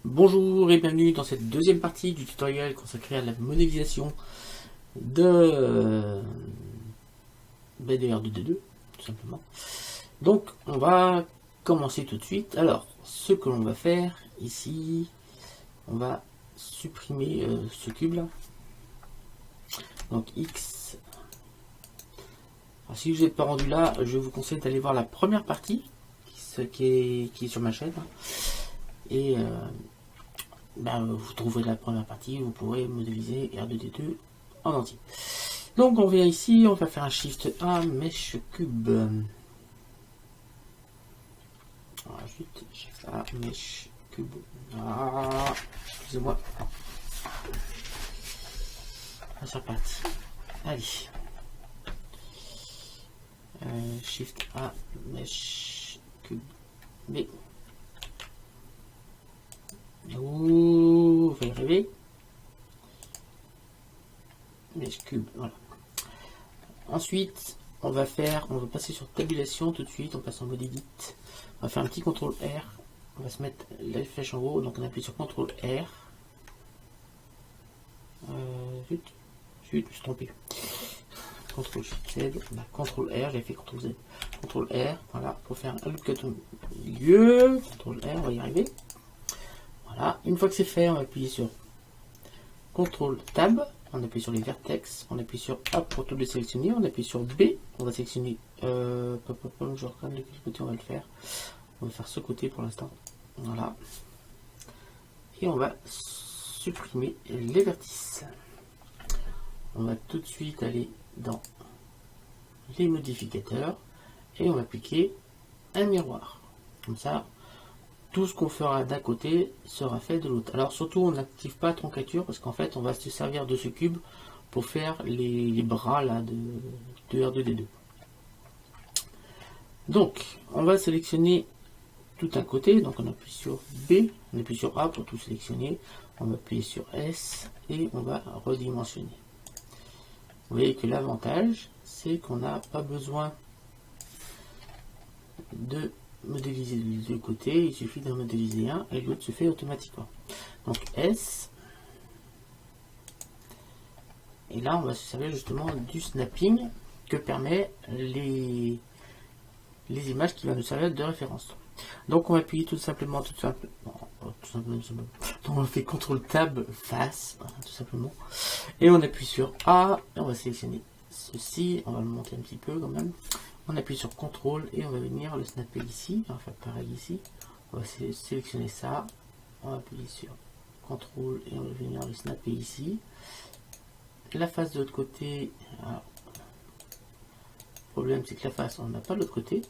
Bonjour et bienvenue dans cette deuxième partie du tutoriel consacré à la modélisation de BDR2D2, tout simplement. Donc on va commencer tout de suite. Alors, ce que l'on va faire ici, on va supprimer ce cube là. Donc X. Alors, si vous n'êtes pas rendu là, je vous conseille d'aller voir la première partie qui est sur ma chaîne. Et vous trouverez la première partie, vous pourrez modéliser R2D2 en entier. Donc on vient ici, on va faire un Shift A, Mesh Cube. Ensuite, Shift A, Mesh Cube. Ah, excusez-moi. C'est reparti. Allez. Shift A, Mesh Cube. B. Ouh, on va y arriver. Mesh Cube, voilà. Ensuite, on va passer sur tabulation tout de suite, on passe en mode edit. On va faire un petit CTRL R, on va se mettre la flèche en haut, donc on appuie sur CTRL R. Je me suis trompé. CTRL Shift Z, CTRL R, j'ai fait CTRL Z. CTRL R, voilà, pour faire un loop cut au milieu. CTRL R, on va y arriver. Voilà, une fois que c'est fait, on va appuyer sur CTRL Tab, on appuie sur les vertex, on appuie sur A pour tout les sélectionner, on appuie sur B, on va sélectionner, je regarde de quel côté on va le faire. On va faire ce côté pour l'instant, voilà. Et on va supprimer les vertices. On va tout de suite aller dans les modificateurs et on va appliquer un miroir. Comme ça, tout ce qu'on fera d'un côté sera fait de l'autre. Alors surtout, on n'active pas troncature parce qu'en fait, on va se servir de ce cube pour faire les bras là de R2D2. Donc, on va sélectionner tout un côté. Donc, on appuie sur B, on appuie sur A pour tout sélectionner. On va appuyer sur S et on va redimensionner. Vous voyez que l'avantage, c'est qu'on n'a pas besoin de modéliser les deux côtés, il suffit d'en modéliser un et l'autre se fait automatiquement. Donc S, et là on va se servir justement du snapping que permet les images qui vont nous servir de référence. Donc on va appuyer tout simplement, on fait CTRL Tab face, voilà, tout simplement, et on appuie sur A et on va sélectionner ceci, on va le monter un petit peu quand même. On appuie sur CTRL et on va venir le snapper ici. On va faire pareil ici. On va sélectionner ça. On va appuyer sur CTRL et on va venir le snapper ici. La face de l'autre côté. Alors, le problème c'est que la face on n'a pas de l'autre côté.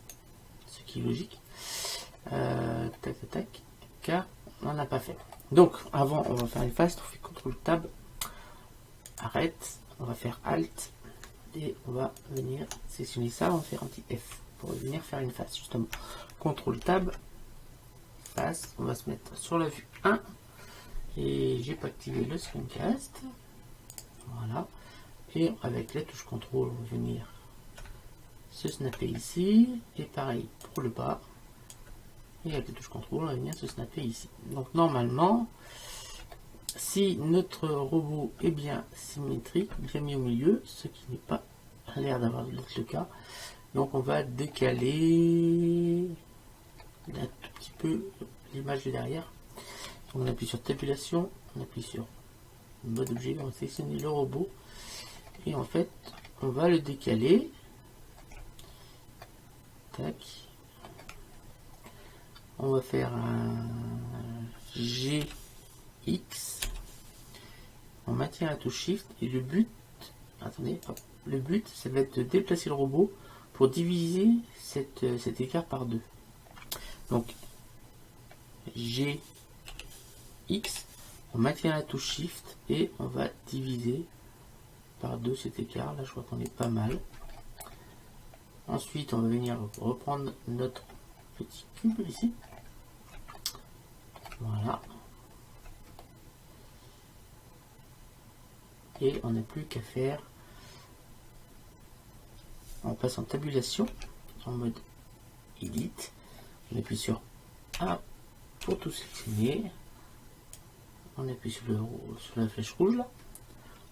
Ce qui est logique. Car on n'en a pas fait. Donc avant on va faire une face. On fait CTRL Tab. Arrête. On va faire Alt. Et on va venir sélectionner ça, on va faire un petit F pour venir faire une face justement. CTRL Tab, face, on va se mettre sur la vue 1 et j'ai pas activé le screencast. Voilà. Et avec la touche CTRL, on va venir se snapper ici et pareil pour le bas. Et avec la touche CTRL, on va venir se snapper ici. Donc normalement, si notre robot est bien symétrique, bien mis au milieu, ce qui n'est pas l'air d'avoir d'être le cas, donc on va décaler un tout petit peu l'image de derrière. Donc on appuie sur tabulation, on appuie sur mode objet, on va sélectionner le robot et en fait on va le décaler. Tac. On va faire un GX. On maintient la touche Shift et le but, attendez, hop, le but, ça va être de déplacer le robot pour diviser cet écart par 2. Donc, GX, on maintient la touche Shift et on va diviser par 2 cet écart. Là, je crois qu'on est pas mal. Ensuite, on va venir reprendre notre petit cube ici. Voilà. Et on n'a plus qu'à faire, on passe en tabulation, en mode edit, on appuie sur A pour tout sélectionner, on appuie sur la flèche rouge là,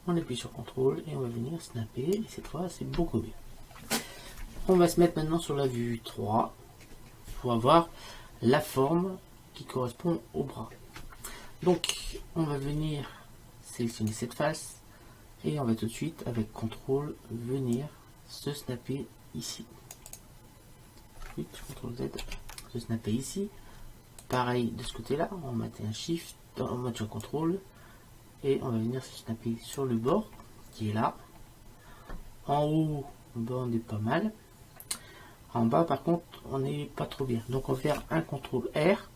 on appuie sur CTRL et on va venir snapper, et cette fois c'est beaucoup mieux. On va se mettre maintenant sur la vue 3 pour avoir la forme qui correspond au bras. Donc on va venir sélectionner cette face et on va tout de suite avec CTRL venir se snapper ici. CTRL Z, se snapper ici. Pareil de ce côté là, on met un shift, on met un CTRL et on va venir se snapper sur le bord qui est là. En haut, on est pas mal. En bas par contre on n'est pas trop bien. Donc on va faire un CTRL R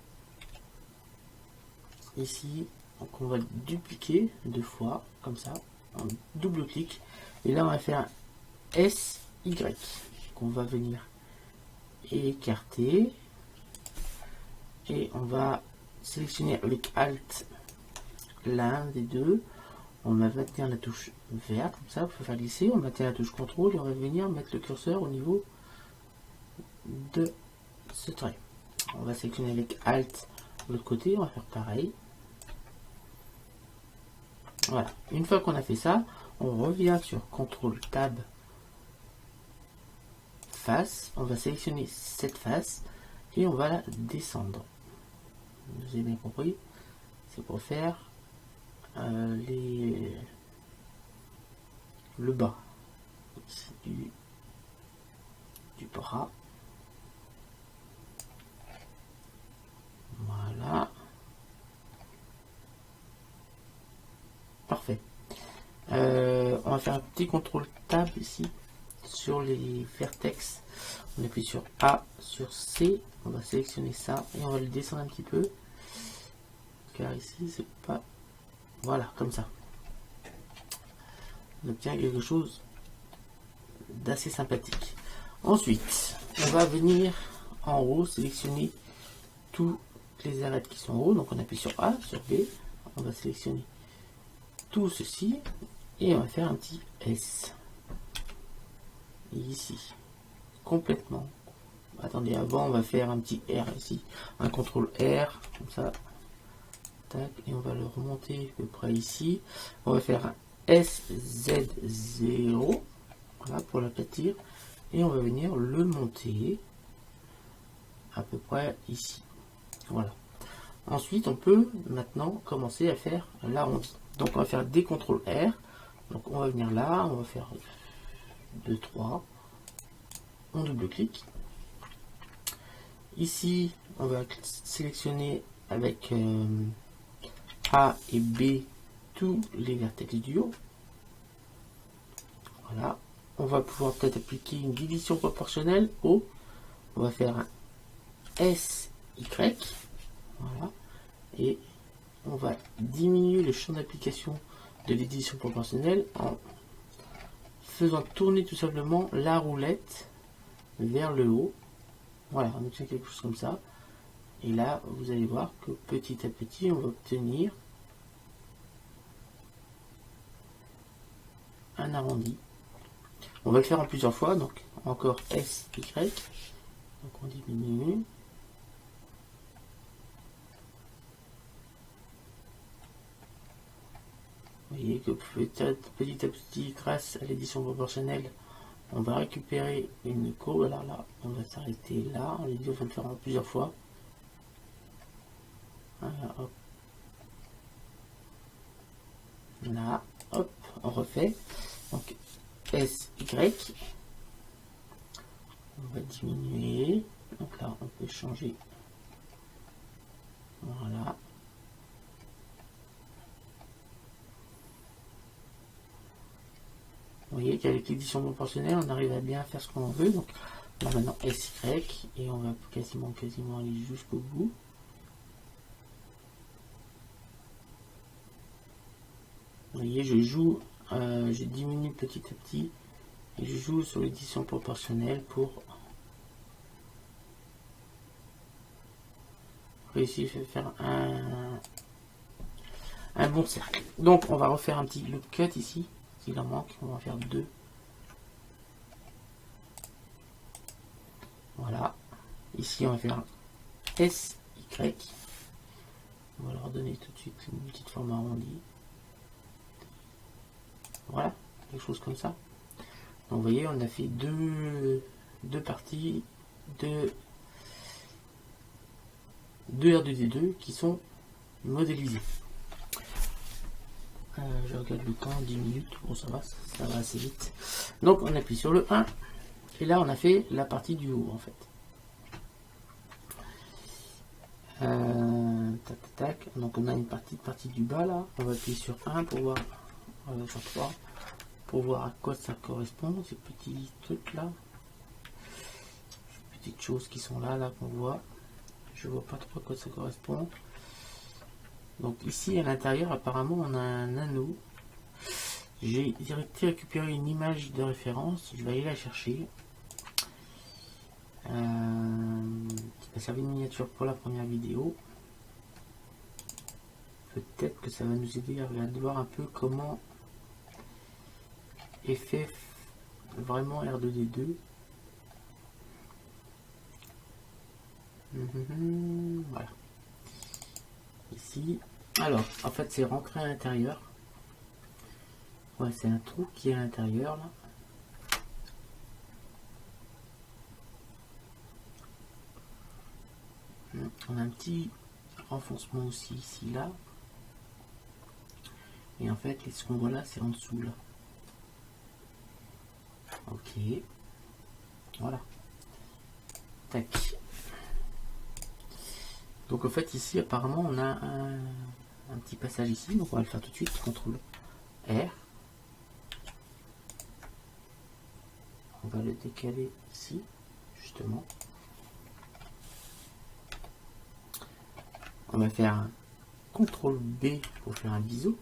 ici. Donc on va dupliquer 2 fois comme ça, en double clic. Et là on va faire un SY qu'on va venir écarter. Et on va sélectionner avec Alt l'un des deux. On va maintenir la touche verte, comme ça, pour faire glisser. On maintient la touche CTRL et on va venir mettre le curseur au niveau de ce trait. On va sélectionner avec Alt de l'autre côté, on va faire pareil. Voilà. Une fois qu'on a fait ça, on revient sur CTRL Tab face. On va sélectionner cette face et on va la descendre. Vous avez bien compris, c'est pour faire le bas du bras. Voilà. Parfait. On va faire un petit contrôle tab ici sur les vertex. On appuie sur A, sur C. On va sélectionner ça et on va le descendre un petit peu. Car ici, c'est pas... Voilà, comme ça. On obtient quelque chose d'assez sympathique. Ensuite, on va venir en haut, sélectionner toutes les arêtes qui sont en haut. Donc on appuie sur A, sur B. On va sélectionner tout ceci. Et on va faire un petit S. Et ici. Complètement. Attendez, avant on va faire un petit R ici. Un CTRL R, comme ça. Tac, et on va le remonter à peu près ici. On va faire un SZ0. Voilà, pour l'aplatir. Et on va venir le monter à peu près ici. Voilà. Ensuite, on peut maintenant commencer à faire l'arrondi. Donc, on va faire des CTRL R. Donc, on va venir là. On va faire 2, 3. On double-clique. Ici, on va sélectionner avec A et B tous les vertex du haut. Voilà. On va pouvoir peut-être appliquer une division proportionnelle au. On va faire un SY. Voilà. Et on va diminuer le champ d'application de l'édition proportionnelle en faisant tourner tout simplement la roulette vers le haut. Voilà, on obtient quelque chose comme ça. Et là, vous allez voir que petit à petit, on va obtenir un arrondi. On va le faire en plusieurs fois, donc encore SY. Donc on diminue. Vous voyez que petit à petit, grâce à l'édition proportionnelle, on va récupérer une courbe. Alors là, on va s'arrêter là. On va le faire en plusieurs fois. Voilà, hop. Là, hop, on refait. Donc SY. On va diminuer. Donc là, on peut changer. Voilà. Vous voyez qu'avec l'édition proportionnelle, on arrive à bien faire ce qu'on veut. Donc là maintenant SY et on va quasiment aller jusqu'au bout. Vous voyez, je joue, je diminue petit à petit et je joue sur l'édition proportionnelle pour réussir à faire un bon cercle. Donc on va refaire un petit loop cut ici. S'il en manque, on va faire 2. Voilà. Ici, on va faire un SY. On va le donner tout de suite une petite forme arrondie. Voilà, quelque chose comme ça. Donc vous voyez, on a fait deux parties de R2D2 qui sont modélisées. Je regarde le temps, 10 minutes, bon ça va assez vite. Donc on appuie sur le 1, et là on a fait la partie du haut en fait. Tac, tac. Donc on a une partie du bas là, on va appuyer sur 1 pour voir, sur 3, pour voir à quoi ça correspond, ces petits trucs là. Ces petites choses qui sont là qu'on voit. Je vois pas trop à quoi ça correspond. Donc ici à l'intérieur apparemment on a un anneau. J'ai directement récupéré une image de référence, je vais aller la chercher. Ça va servir de miniature pour la première vidéo. Peut-être que ça va nous aider à regarder, voir un peu comment est fait vraiment R2D2. Voilà. Ici. Alors, en fait, c'est rentré à l'intérieur. Ouais, c'est un trou qui est à l'intérieur là. On a un petit renfoncement aussi ici là. Et en fait, ce qu'on voit là, c'est en dessous là. Ok. Voilà. Tac. Donc en fait ici apparemment on a un petit passage ici, donc on va le faire tout de suite, CTRL R. On va le décaler ici, justement. On va faire un CTRL B pour faire un biseau.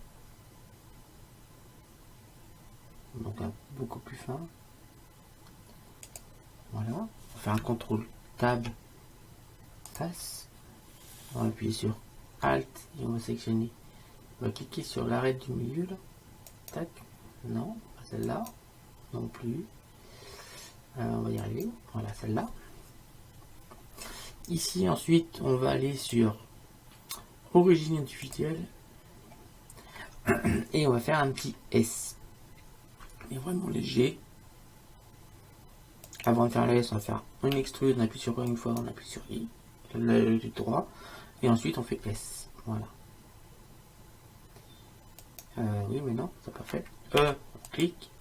Donc un beaucoup plus fin. Voilà. On va faire un CTRL Tab face. On va appuyer sur Alt et on va sélectionner. On va cliquer sur l'arête du milieu là. Tac. Non, pas celle-là. Non plus. On va y arriver. Voilà, celle-là. Ici, ensuite, on va aller sur Origine individuelle. Et on va faire un petit S. Mais vraiment léger. Avant de faire le S, on va faire un extrude. On appuie sur une fois, on appuie sur I. Le droit. Et ensuite, on fait S. Voilà. Oui, mais non, c'est pas fait. E, clic.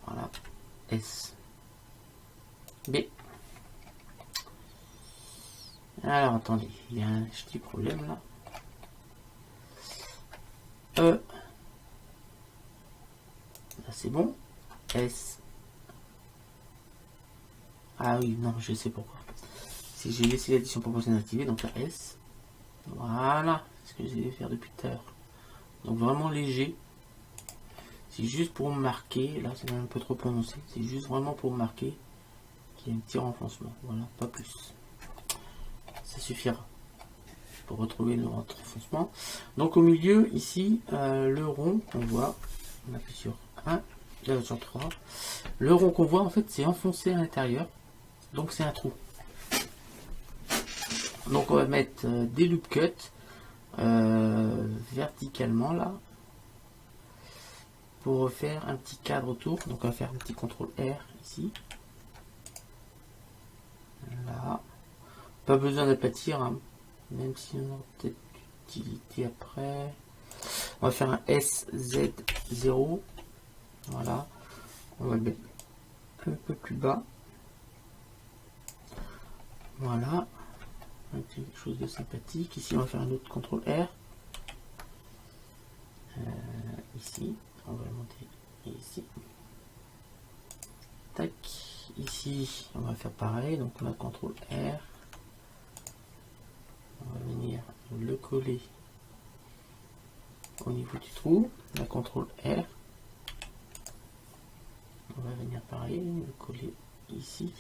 Voilà. S. B. Alors, attendez, il y a un petit problème là. E. Là, c'est bon. S. Ah oui, non, je sais pourquoi. Si j'ai laissé l'addition proportionnelle activée, donc la S. Voilà, c'est ce que j'ai faire depuis tout à l'heure. Donc vraiment léger. C'est juste pour marquer, là c'est un peu trop prononcé, c'est juste vraiment pour marquer qu'il y a un petit renfoncement. Voilà, pas plus. Ça suffira pour retrouver le renfoncement. Donc au milieu, ici, le rond qu'on voit, on appuie sur 1, sur 3. Le rond qu'on voit, en fait, c'est enfoncé à l'intérieur. Donc c'est un trou. Donc on va mettre des loop cuts verticalement là pour faire un petit cadre autour. Donc on va faire un petit CTRL R ici. Là. Pas besoin d'aplatir, hein, même si on a peut-être utilité après. On va faire un SZ0. Voilà. On va le mettre un peu plus bas. Voilà. Quelque chose de sympathique. Ici, on va faire un autre CTRL R. Ici, on va le monter ici. Tac. Ici, on va faire pareil. Donc, on a CTRL R. On va venir le coller au niveau du trou. La CTRL R. On va venir pareil, le coller ici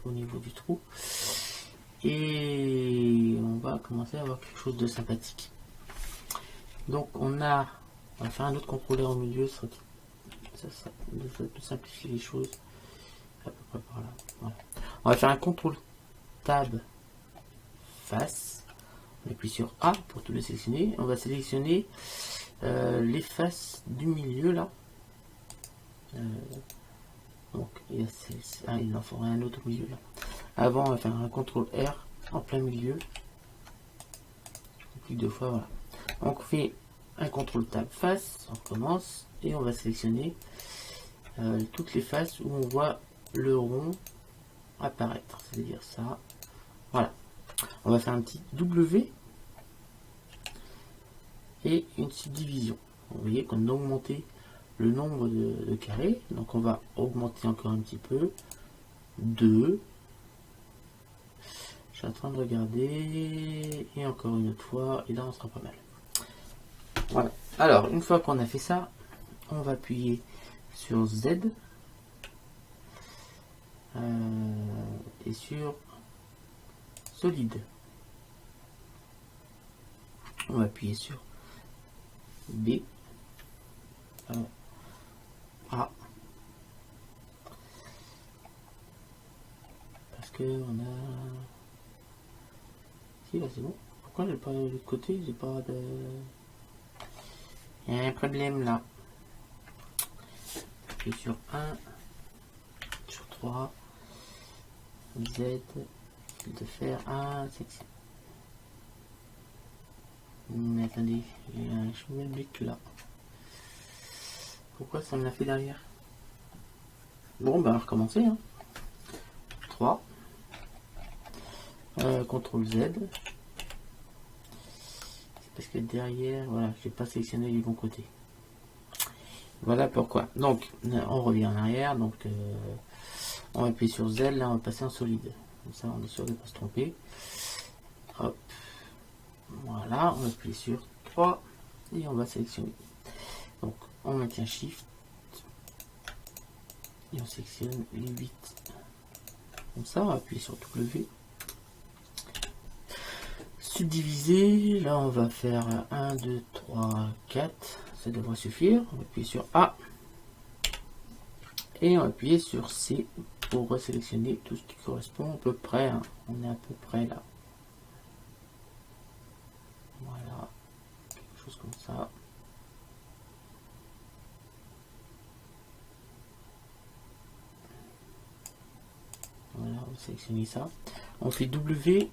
au niveau du trou. Et on va commencer à avoir quelque chose de sympathique. Donc on va faire un autre contrôleur au milieu, ça peut simplifier les choses à peu près par là. Voilà. On va faire un CTRL Tab face. On appuie sur A pour tout le sélectionner. On va sélectionner les faces du milieu là. Donc il y a il en faudrait un autre au milieu là. Avant on va faire un CTRL R en plein milieu. Plus deux fois, voilà. Donc on fait un CTRL Tab face, on commence et on va sélectionner toutes les faces où on voit le rond apparaître, c'est-à-dire ça. Voilà. On va faire un petit W et une subdivision. Vous voyez qu'on a augmenté le nombre de carrés, donc on va augmenter encore un petit peu. 2. Je suis en train de regarder et encore une autre fois et là on sera pas mal. Voilà. Alors une fois qu'on a fait ça, on va appuyer sur Z et sur solide. On va appuyer sur B, A, parce que on a. Si là c'est bon. Pourquoi j'ai pas de l'autre côté, j'ai pas de. Il y a un problème là. Appuie sur 1, sur 3, Z, de faire un section. Mais attendez, il y a un chemin but là. Pourquoi ça me l'a fait derrière? Bon, bah, on va recommencer. Hein. 3. CTRL Z. C'est parce que derrière, voilà, j'ai pas sélectionné du bon côté. Voilà pourquoi. Donc, on revient en arrière. Donc, on va appuyer sur Z. Là, on va passer en solide. Comme ça, on est sûr de ne pas se tromper. Hop. Voilà, on va appuyer sur 3 et on va sélectionner. Donc, on maintient Shift et on sélectionne les 8. Comme ça, on va appuyer sur W. Subdiviser, là on va faire 1, 2, 3, 4. Ça devrait suffire. On va appuyer sur A et on va appuyer sur C pour resélectionner tout ce qui correspond à peu près. Hein. On est à peu près là. Voilà, quelque chose comme ça. Voilà, on va sélectionner ça. On fait W.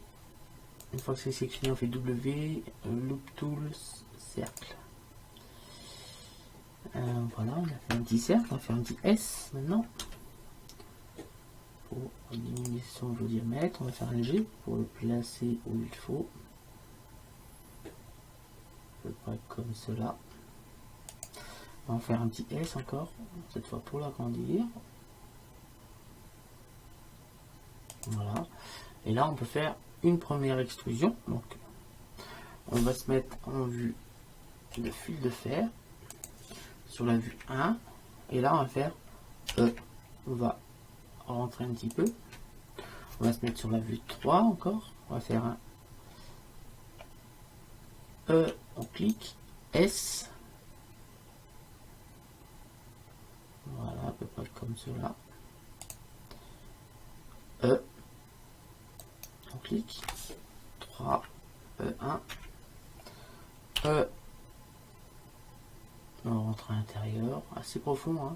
Une fois que c'est sélectionné, on fait W, Loop Tools, cercle. Voilà, on a fait un petit cercle, on va faire un petit S maintenant. Pour diminuer son diamètre, on va faire un G pour le placer où il faut. À peu près comme cela. On va faire un petit S encore, cette fois pour l'agrandir. Voilà. Et là, on peut faire une première extrusion. Donc, on va se mettre en vue de fil de fer sur la vue 1. Et là, on va faire E. On va rentrer un petit peu. On va se mettre sur la vue 3 encore. On va faire un E. On clique. S. Voilà, à peu près comme cela. E. On clique. 3. E1. E. On rentre à l'intérieur. Assez profond, hein.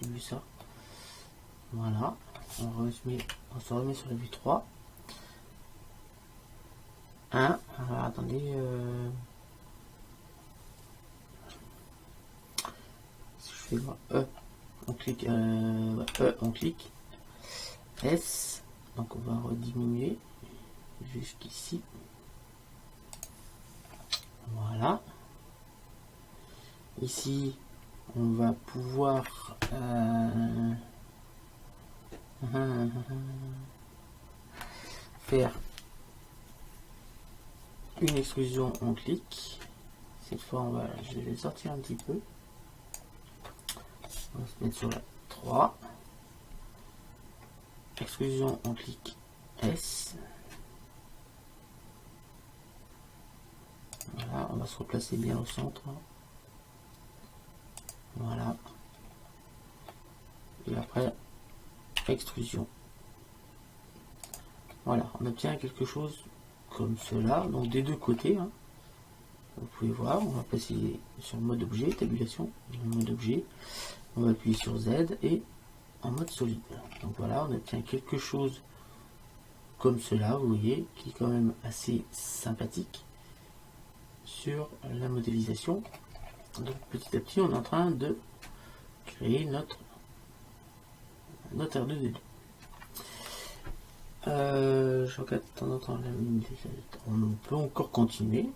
J'ai vu ça. Voilà. On se remet sur la vue 3. 1. Alors, attendez. Si je fais E. On clique. E. On clique. S. Donc on va rediminuer jusqu'ici. Voilà. Ici, on va pouvoir faire une extrusion, on clique. Cette fois, je vais sortir un petit peu. On va se mettre sur la 3. Extrusion, on clique S. Voilà, on va se replacer bien au centre. Voilà. Et après, extrusion. Voilà, on obtient quelque chose comme cela, donc des deux côtés, hein. Vous pouvez voir, on va passer sur le mode objet, tabulation, le mode objet, on va appuyer sur Z et en mode solide. Donc voilà, on obtient quelque chose comme cela, vous voyez, qui est quand même assez sympathique sur la modélisation. Donc petit à petit, on est en train de créer notre R2D2. Je regarde de temps en temps la mine, on peut encore continuer.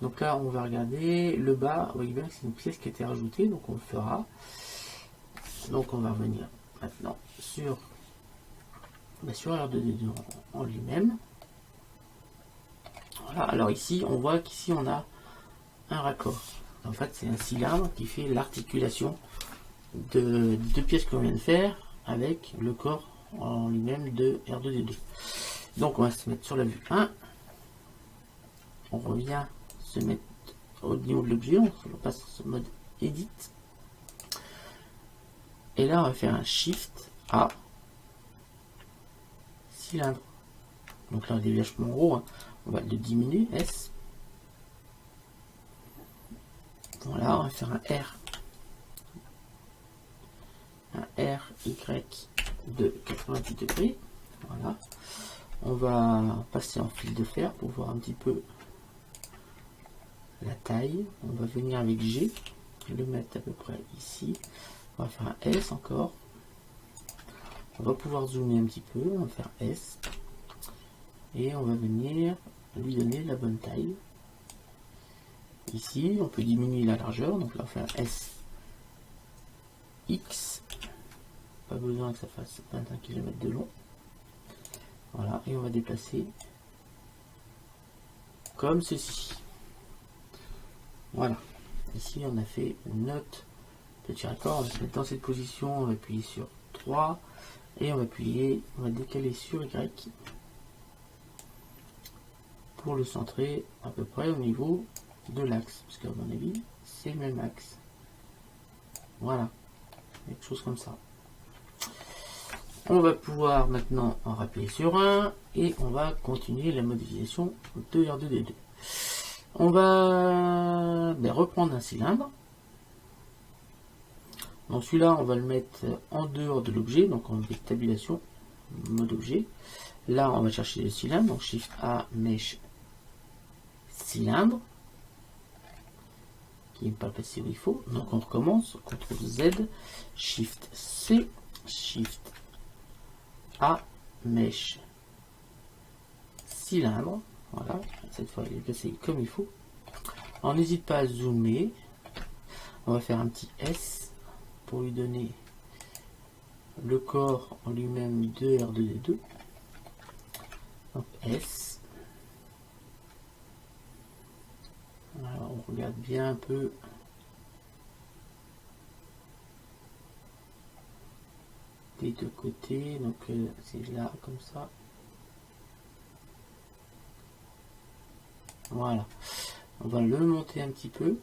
Donc là, on va regarder le bas. Vous voyez bien que c'est une pièce qui a été rajoutée, donc on le fera. Donc on va revenir maintenant sur R2D2 en lui-même. Voilà. Alors ici, on voit qu'ici on a un raccord. En fait, c'est un cylindre qui fait l'articulation de deux pièces qu'on vient de faire avec le corps en lui-même de R2D2. Donc on va se mettre sur la vue 1. On revient se mettre au niveau de l'objet, on passe sur mode Edit. Et là, on va faire un Shift A cylindre. Donc là, un déviation gros, hein. On va le diminuer, S. Voilà, on va faire un R. Un RY de 90 degrés. Voilà. On va passer en fil de fer pour voir un petit peu la taille. On va venir avec G, le mettre à peu près ici. On va faire un S encore. On va pouvoir zoomer un petit peu. On va faire S. Et on va venir lui donner la bonne taille. Ici, on peut diminuer la largeur. Donc là, on fait un S X. Pas besoin que ça fasse 21 km de long. Voilà. Et on va déplacer comme ceci. Voilà. Ici, on a fait notre petit raccord. On va se mettre dans cette position. On va appuyer sur 3. Et on va appuyer, on va décaler sur Y. Pour le centrer à peu près au niveau de l'axe, parce qu'à mon avis c'est le même axe. Voilà, quelque chose comme ça. On va pouvoir maintenant en rappeler sur un et on va continuer la modélisation de R2D2. On va reprendre un cylindre. Donc celui-là, on va le mettre en dehors de l'objet, donc en tabulation, mode objet. Là, on va chercher le cylindre, donc Shift A, Mesh, cylindre, qui n'est pas passé où il faut. Donc on recommence, CTRL Z, Shift C, Shift A, Mesh, cylindre. Voilà, cette fois il est passé comme il faut. On n'hésite pas à zoomer. On va faire un petit S pour lui donner le corps en lui-même de R2D2. Donc S. Alors on regarde bien un peu des deux côtés, donc c'est là comme ça. Voilà, on va le monter un petit peu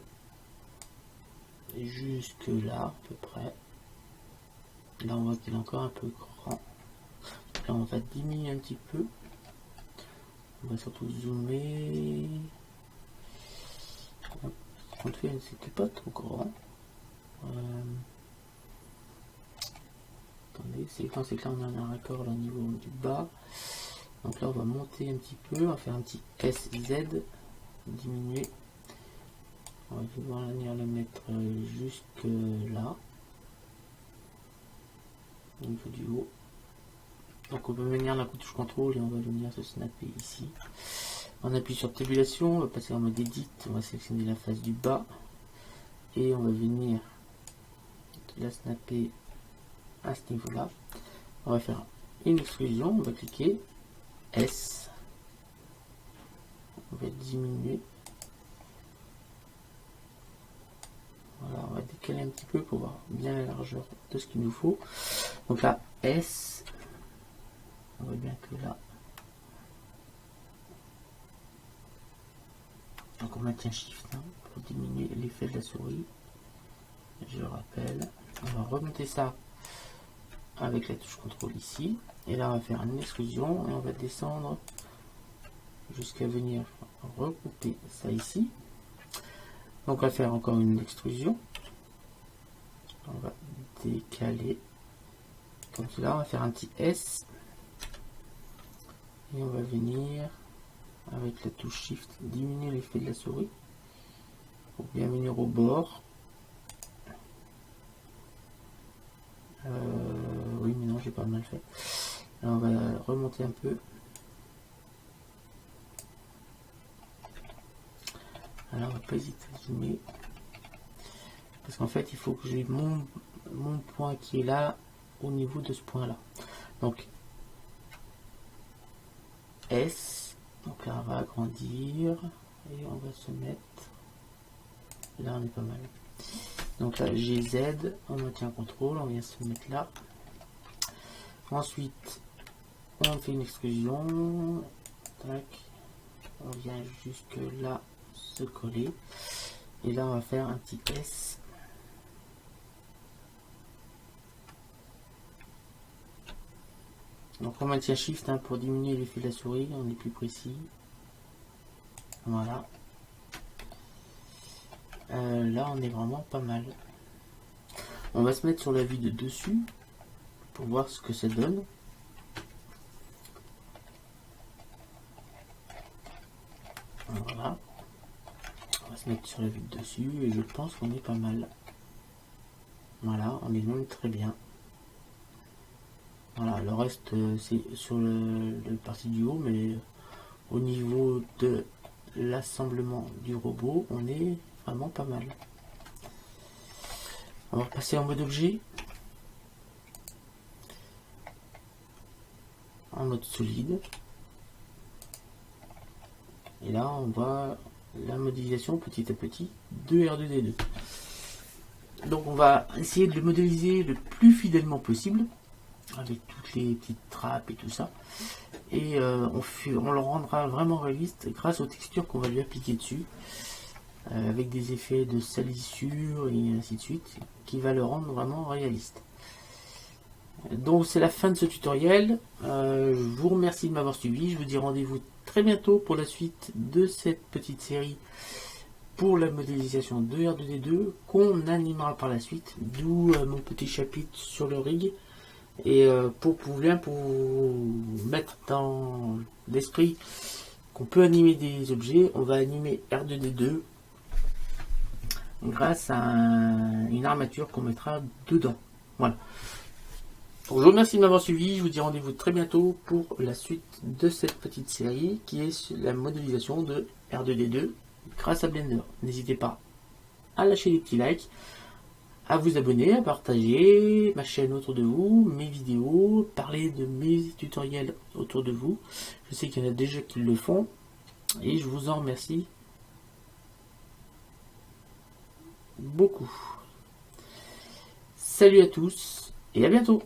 jusque là à peu près. Là on voit qu'il est encore un peu grand. Là on va diminuer un petit peu. On va surtout zoomer. C'était pas trop grand. Attendez, c'est que là on a un raccord là, au niveau du bas. Donc là on va monter un petit peu, on va faire un petit SZ, diminuer. On va pouvoir venir le mettre jusque là, au niveau du haut. Donc on peut venir la touche contrôle et on va venir se snapper ici. On appuie sur tabulation, on va passer en mode edit, on va sélectionner la face du bas et on va venir la snapper à ce niveau là. On va faire une extrusion, on va cliquer S, on va diminuer. Voilà, on va décaler un petit peu pour voir bien la largeur de ce qu'il nous faut. Donc là S, on voit bien que là. Donc on maintient Shift hein, pour diminuer l'effet de la souris. Je le rappelle. On va remonter ça avec la touche contrôle ici. Et là on va faire une extrusion et on va descendre jusqu'à venir recouper ça ici. Donc on va faire encore une extrusion. On va décaler comme cela, on va faire un petit S et on va venir avec la touche Shift diminuer l'effet de la souris pour bien venir au bord. Oui mais non, j'ai pas mal fait. Alors on va remonter un peu. Alors on va pas hésiter à zoomer parce qu'en fait il faut que j'ai mon point qui est là au niveau de ce point là. Donc S, donc là on va agrandir et on va se mettre là, on est pas mal. Donc là GZ, on maintient contrôle, on vient se mettre là. Ensuite on fait une extrusion, tac, on vient jusque là se coller et là on va faire un petit S. Donc on maintient Shift hein, pour diminuer l'effet de la souris, on est plus précis. Voilà. Là on est vraiment pas mal. On va se mettre sur la vue de dessus pour voir ce que ça donne. Voilà. On va se mettre sur la vue de dessus et je pense qu'on est pas mal. Voilà, on est même très bien. Voilà, le reste c'est sur le partie du haut, mais au niveau de l'assemblement du robot, on est vraiment pas mal. On va passer en mode objet, en mode solide. Et là, on voit la modélisation petit à petit de R2D2. Donc, on va essayer de le modéliser le plus fidèlement possible, avec toutes les petites trappes et tout ça. Et on le rendra vraiment réaliste grâce aux textures qu'on va lui appliquer dessus, avec des effets de salissure et ainsi de suite, qui va le rendre vraiment réaliste. Donc c'est la fin de ce tutoriel. Je vous remercie de m'avoir suivi. Je vous dis rendez-vous très bientôt pour la suite de cette petite série pour la modélisation de R2D2 qu'on animera par la suite, d'où mon petit chapitre sur le rig. Et pour vous mettre dans l'esprit qu'on peut animer des objets, on va animer R2D2 grâce à une armature qu'on mettra dedans. Voilà. Donc, je vous remercie de m'avoir suivi. Je vous dis rendez-vous très bientôt pour la suite de cette petite série qui est la modélisation de R2D2 grâce à Blender. N'hésitez pas à lâcher des petits likes, à vous abonner, à partager ma chaîne autour de vous, mes vidéos, parler de mes tutoriels autour de vous. Je sais qu'il y en a déjà qui le font et je vous en remercie beaucoup. Salut à tous et à bientôt.